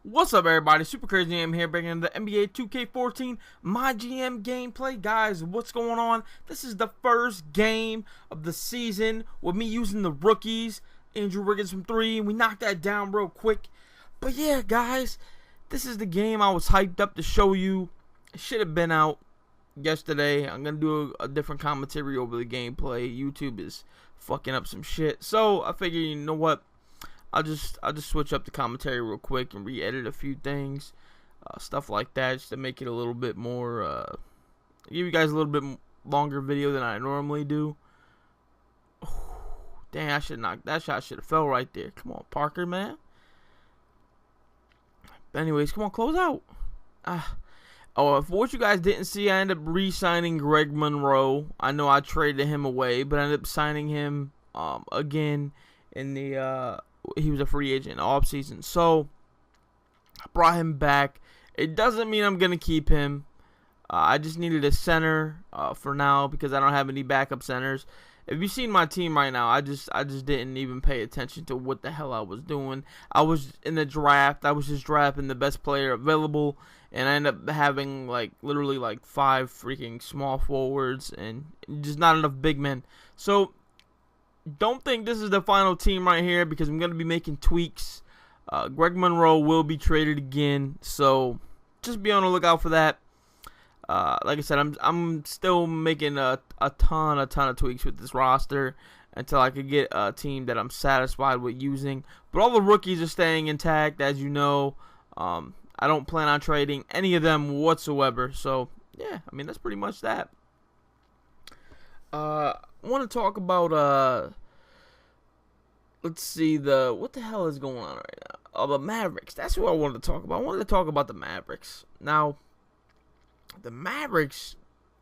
What's up, everybody? Super Crazy GM here, bringing the NBA 2K14 My GM gameplay. Guys, what's going on? This is the first game of the season with me using the rookies. Andrew Wiggins from 3, and we knocked that down real quick. But yeah, guys, this is the game I was hyped up to show you. It should have been out yesterday. I'm going to do a different commentary over the gameplay. YouTube is fucking up some shit. So, I figured, you know what? I'll just switch up the commentary real quick and re-edit a few things, stuff like that, just to make it a little bit more, give you guys a little bit longer video than I normally do. Oh, dang, I should knock that shot. Should have fell right there. Come on, Parker, man. But anyways, come on, close out. For what you guys didn't see, I ended up re-signing Greg Monroe. I know I traded him away, but I ended up signing him again in the he was a free agent in the offseason. So, I brought him back. It doesn't mean I'm going to keep him. I just needed a center for now because I don't have any backup centers. If you've seen my team right now, I just didn't even pay attention to what the hell I was doing. I was in the draft. I was just drafting the best player available, and I ended up having literally 5 freaking small forwards and just not enough big men. So, don't think this is the final team right here because I'm going to be making tweaks. Greg Monroe will be traded again, so just be on the lookout for that. Like I said, I'm still making a ton of tweaks with this roster until I could get a team that I'm satisfied with using. But all the rookies are staying intact, as you know. I don't plan on trading any of them whatsoever. So yeah, I mean that's pretty much that. I want to talk about let's see, what the hell is going on right now? The Mavericks. That's what I wanted to talk about. I wanted to talk about the Mavericks. Now, the Mavericks,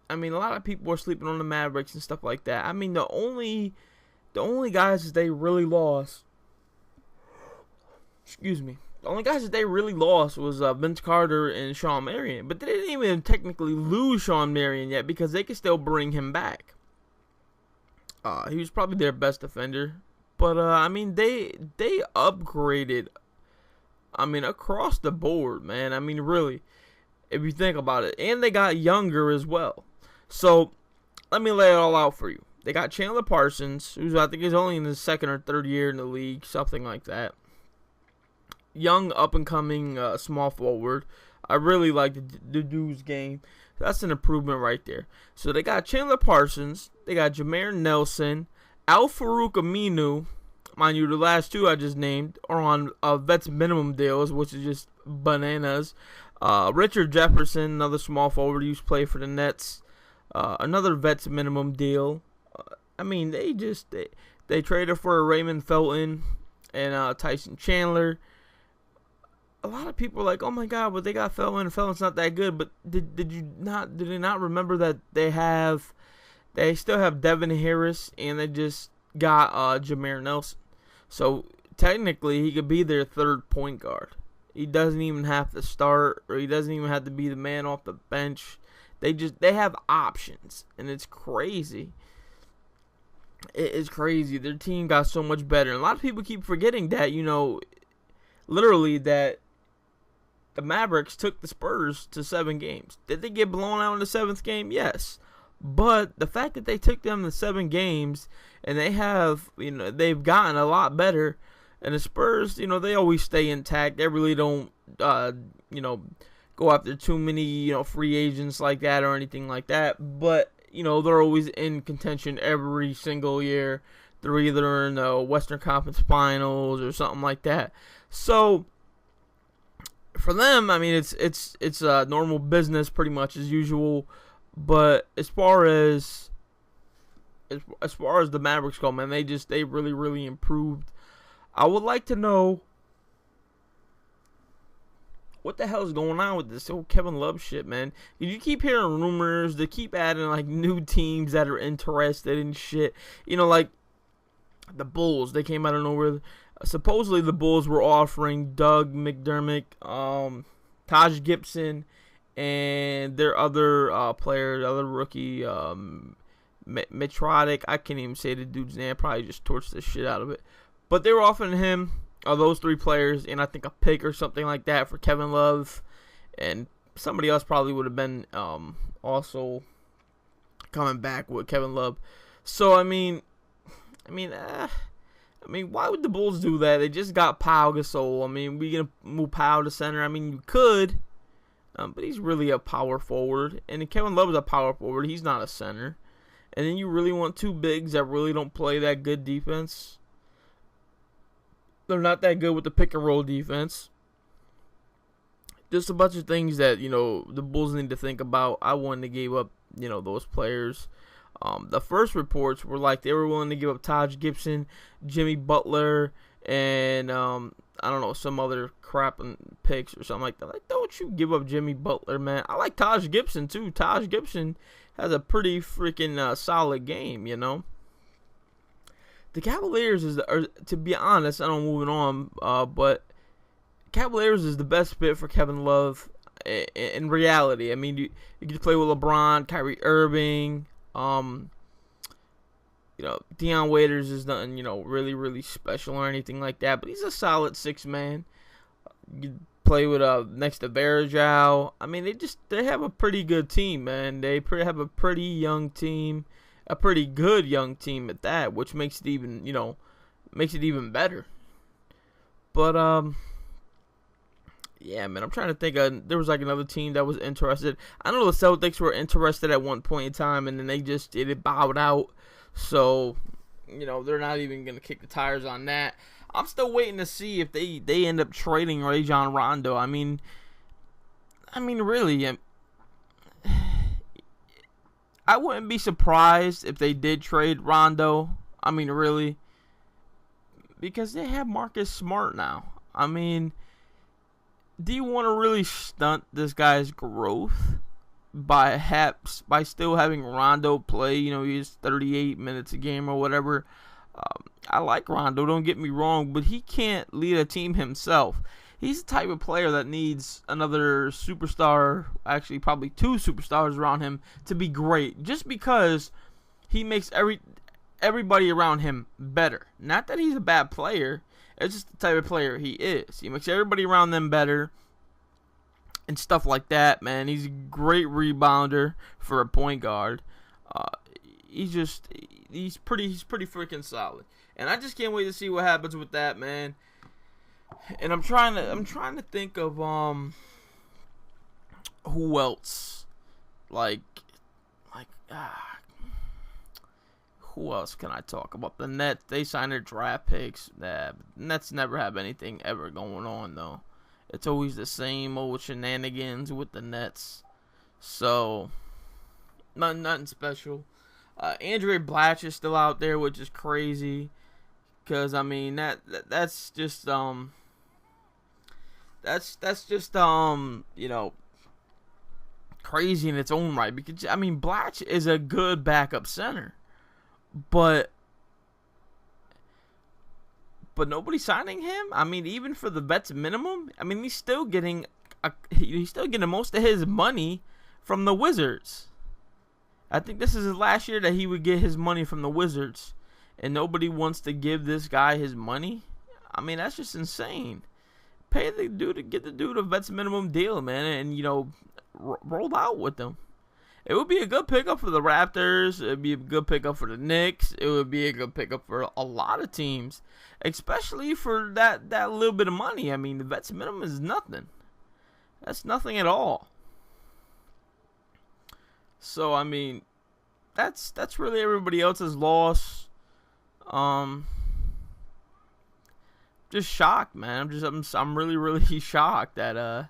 I mean, a lot of people are sleeping on the Mavericks and stuff like that. I mean, the only guys that they really lost, the only guys that they really lost was Vince Carter and Shawn Marion. But they didn't even technically lose Shawn Marion yet because they could still bring him back. He was probably their best defender. But, I mean, they upgraded, I mean, across the board, man. I mean, really, if you think about it. And they got younger as well. So, let me lay it all out for you. They got Chandler Parsons, who's I think is only in his 2nd or 3rd year in the league, something like that. Young, up-and-coming small forward. I really like the dude's game. That's an improvement right there. So, they got Chandler Parsons. They got Jameer Nelson. Al-Farouq Aminu, mind you, the last 2 I just named are on vets minimum deals, which is just bananas. Richard Jefferson, another small forward, used to play for the Nets, another vets minimum deal. I mean, they traded for Raymond Felton and Tyson Chandler. A lot of people are like, oh my God, but they got Felton. Felton's not that good. But did they not remember that they still have Devin Harris, and they just got Jameer Nelson. So, technically, he could be their 3rd point guard. He doesn't even have to start, or he doesn't even have to be the man off the bench. They have options, and it's crazy. It is crazy. Their team got so much better. And a lot of people keep forgetting that, literally that the Mavericks took the Spurs to 7 games. Did they get blown out in the 7th game? Yes. But the fact that they took them to 7 games and they have, they've gotten a lot better. And the Spurs, they always stay intact. They really don't, go after too many, free agents like that or anything like that. But, they're always in contention every single year. They're either in the Western Conference Finals or something like that. So, for them, I mean, it's normal business pretty much as usual. But as far as the Mavericks go, man, they really improved. I would like to know what the hell is going on with this whole Kevin Love shit, man. You keep hearing rumors, they keep adding new teams that are interested in shit. Like the Bulls, they came out of nowhere. Supposedly the Bulls were offering Doug McDermott, Taj Gibson, and their other player, the other rookie, Metrodic. I can't even say the dude's name. I probably just torched the shit out of it. But they were offering him are those 3 players, and I think a pick or something like that for Kevin Love, and somebody else probably would have been also coming back with Kevin Love. So I mean, why would the Bulls do that? They just got Pau Gasol. I mean, we gonna move Pau to center? I mean, you could, but he's really a power forward, and Kevin Love is a power forward. He's not a center. And then you really want 2 bigs that really don't play that good defense. They're not that good with the pick and roll defense. Just a bunch of things that, the Bulls need to think about. I wouldn't have gave up, those players. The first reports were like they were willing to give up Taj Gibson, Jimmy Butler, and I don't know, some other crap and picks or something like that. Like, don't you give up Jimmy Butler, man. I like Taj Gibson too. Taj Gibson has a pretty freaking solid game, The Cavaliers to be honest, I don't moving on, but Cavaliers is the best fit for Kevin Love in reality. I mean, you get to play with LeBron, Kyrie Irving, Deion Waiters is nothing, really, really special or anything like that, but he's a solid 6-man. You play with next to Varejao. I mean, they have a pretty good team, man. They have a pretty young team, a pretty good young team at that, which makes it even, better. But yeah, man, I'm trying to think. There was like another team that was interested. I know the Celtics were interested at one point in time, and then it bowed out. So, they're not even gonna kick the tires on that. I'm still waiting to see if they end up trading Rajon Rondo. I mean, really, I wouldn't be surprised if they did trade Rondo. I mean, really, because they have Marcus Smart now. I mean, do you want to really stunt this guy's growth by still having Rondo play? He's 38 minutes a game or whatever. I like Rondo, don't get me wrong, but he can't lead a team himself. He's the type of player that needs another superstar, actually probably 2 superstars around him to be great, just because he makes everybody around him better. Not that he's a bad player, it's just the type of player he is. He makes everybody around them better and stuff like that, man. He's a great rebounder for a point guard. He's pretty freaking solid, and I just can't wait to see what happens with that, man. And I'm trying to think of who else, who else can I talk about? The Nets, they signed their draft picks. Nets never have anything ever going on though. It's always the same old shenanigans with the Nets. So nothing special. Andre Blatch is still out there, which is crazy, because I mean that's just crazy in its own right, because I mean Blatch is a good backup center, but nobody's signing him. I mean, even for the vets minimum, I mean he's still getting most of his money from the Wizards. I think this is his last year that he would get his money from the Wizards, and nobody wants to give this guy his money. I mean, that's just insane. Pay the dude to get the dude a vets minimum deal, man, and roll out with them. It would be a good pickup for the Raptors. It would be a good pickup for the Knicks. It would be a good pickup for a lot of teams, especially for that little bit of money. I mean, the vets minimum is nothing. That's nothing at all. So I mean, that's really everybody else's loss. Just shocked, man. I'm really shocked that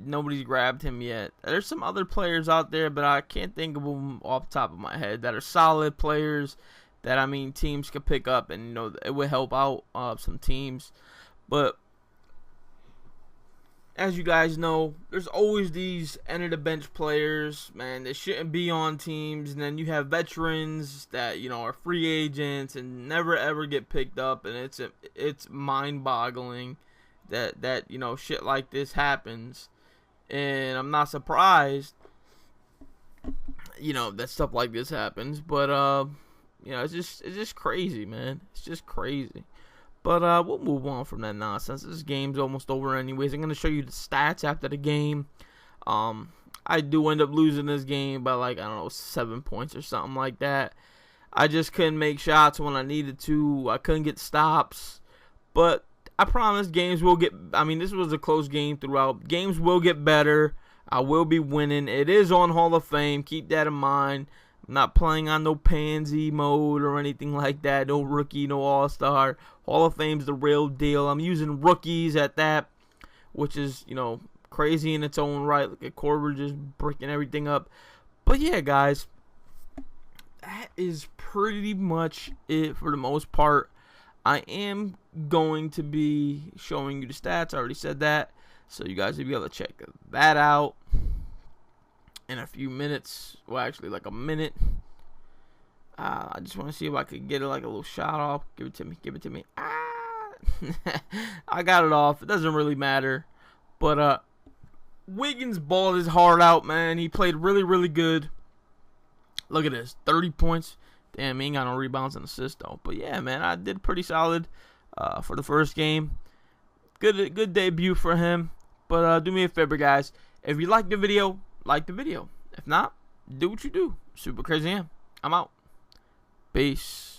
nobody's grabbed him yet. There's some other players out there, but I can't think of them off the top of my head that are solid players that I mean teams could pick up, and it would help out some teams. But as you guys know, there's always these enter-the-bench players, man, that shouldn't be on teams. And then you have veterans that, are free agents and never, ever get picked up. And it's mind-boggling that shit like this happens. And I'm not surprised, that stuff like this happens. But, it's just crazy, man. It's just crazy. But we'll move on from that nonsense. This game's almost over anyways. I'm going to show you the stats after the game. I do end up losing this game by like, I don't know, 7 points or something like that. I just couldn't make shots when I needed to. I couldn't get stops. But I promise games will get, I mean, this was a close game throughout. Games will get better. I will be winning. It is on Hall of Fame. Keep that in mind. I'm not playing on no pansy mode or anything like that. No rookie, no all-star. Hall of Fame's the real deal. I'm using rookies at that, which is, you know, crazy in its own right. Look at Korver just breaking everything up. But yeah, guys, that is pretty much it for the most part. I am going to be showing you the stats. I already said that. So you guys will be able to check that out in a few minutes. Well, actually, like a minute. I just want to see if I could get it like a little shot off. Give it to me. Give it to me. I got it off. It doesn't really matter. But Wiggins balled his heart out, man. He played really, really good. Look at this. 30 points. Damn, he ain't got no rebounds and assists, though. But, yeah, man, I did pretty solid for the first game. Good debut for him. But do me a favor, guys. If you like the video, like the video. If not, do what you do. Super Crazy M. I'm out. Peace.